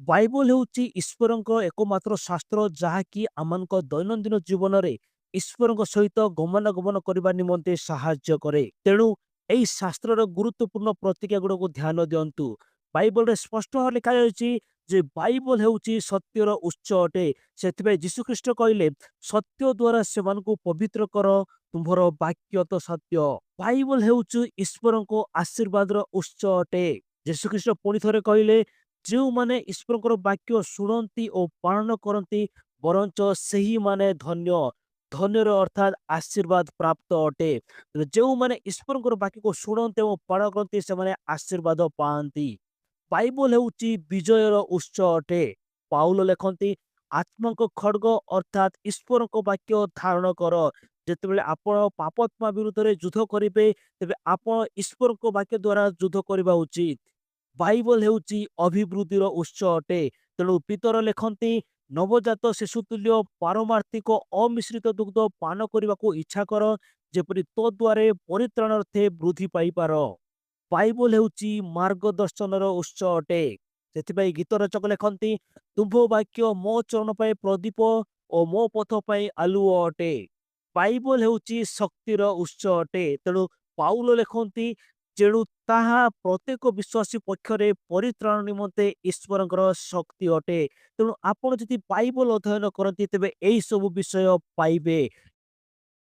Bible ହେଉଛି ଈଶ୍ୱରଙ୍କ ଏକମାତ୍ର ଶାସ୍ତ୍ର ଯାହାକି ଆମମାନଙ୍କ ଦୈନନ୍ଦିନ ଜୀବନରେ ଈଶ୍ୱରଙ୍କ ସହିତ ଗମନାଗମନ କରିବା ନିମନ୍ତେ ସାହାଯ୍ୟ କରେ। ତେଣୁ ଏହି ଶାସ୍ତ୍ରର ଗୁରୁତ୍ୱପୂର୍ଣ୍ଣ ପ୍ରତିଜ୍ଞା ଗୁଡ଼ିକୁ ଧ୍ୟାନ ଦିଅନ୍ତୁ। ବାଇବଲରେ ସ୍ପଷ୍ଟ ଭାବରେ ଲେଖାଯାଇଛି ଯେ ବାଇବଲ ହେଉଛି ସତ୍ୟର ଉତ୍ସ ଅଟେ। ସେଥିପାଇଁ ଯୀଶୁଖ୍ରୀଷ୍ଟ କହିଲେ, ସତ୍ୟ ଦ୍ୱାରା ସେମାନଙ୍କୁ ପବିତ୍ର କର, ତୁମ୍ଭର ବାକ୍ୟ ତ ସତ୍ୟ। ବାଇବଲ ହେଉଛି ଈଶ୍ୱରଙ୍କ ଆଶୀର୍ବାଦର ଉତ୍ସ ଅଟେ। ଯୀଶୁଖ୍ରୀଷ୍ଟ ପୁଣି ଥରେ କହିଲେ, ଯେଉଁମାନେ ଈଶ୍ୱରଙ୍କର ବାକ୍ୟ ଶୁଣନ୍ତି ଓ ପାଳନ କରନ୍ତି, ବରଞ୍ଚ ସେହିମାନେ ଧନ୍ୟ। ଧନ୍ୟର ଅର୍ଥାତ୍ ଆଶୀର୍ବାଦ ପ୍ରାପ୍ତ ଅଟେ। ତେଣୁ ଯେଉଁମାନେ ଈଶ୍ୱରଙ୍କର ବାକ୍ୟକୁ ଶୁଣନ୍ତି ଏବଂ ପାଳନ କରନ୍ତି, ସେମାନେ ଆଶୀର୍ବାଦ ପାଆନ୍ତି। ବାଇବଲ ହେଉଛି ବିଜୟର ଉତ୍ସ ଅଟେ। ପାଉଲ ଲେଖନ୍ତି, ଆତ୍ମାଙ୍କ ଖଡ୍ଗ ଅର୍ଥାତ୍ ଈଶ୍ୱରଙ୍କ ବାକ୍ୟ ଧାରଣ କର। ଯେତେବେଳେ ଆପଣ ପାପାତ୍ମା ବିରୁଦ୍ଧରେ ଯୁଦ୍ଧ କରିବେ, ତେବେ ଆପଣ ଈଶ୍ୱରଙ୍କ ବାକ୍ୟ ଦ୍ୱାରା ଯୁଦ୍ଧ କରିବା ଉଚିତ। ବାଇବଲ ହେଉଛି ଅଭିବୃଦ୍ଧିର ଉତ୍ସ ଅଟେ। ତେଣୁ ପିତର ଲେଖନ୍ତି, ନବଜାତ ଶିଶୁ ତୁଲ୍ୟ ପାରମାର୍ଥିକ ଅମିଶ୍ରିତ ଦୁଗ୍ଧ ପାନ କରିବାକୁ ଇଚ୍ଛା କର, ଯେପରି ତୋ ଦ୍ୱାରା ପରିତ୍ରାଣାର୍ଥେ ବୃଦ୍ଧି ପାଇପାର। ବାଇବଲ ହେଉଛି ମାର୍ଗଦର୍ଶନର ଉତ୍ସ ଅଟେ। ସେଥିପାଇଁ ଗୀତ ରଚକ ଲେଖନ୍ତି, ତୁମ୍ଭ ବାକ୍ୟ ମୋ ଚରଣ ପାଇଁ ପ୍ରଦୀପ ଓ ମୋ ପଥ ପାଇଁ ଆଲୁଅ ଅଟେ। ବାଇବଲ ହେଉଛି ଶକ୍ତିର ଉତ୍ସ ଅଟେ। ତେଣୁ ପାଉଲ ଲେଖନ୍ତି, ତେଣୁ ତାହା ପ୍ରତ୍ୟେକ ବିଶ୍ୱାସୀ ପକ୍ଷରେ ପରିତ୍ରାଣ ନିମନ୍ତେ ଈଶ୍ୱରଙ୍କର ଶକ୍ତି ଅଟେ। ତେଣୁ ଆପଣ ଯଦି ବାଇବଲ ଅଧ୍ୟୟନ କରନ୍ତି, ତେବେ ଏହି ସବୁ ବିଷୟ ପାଇବେ।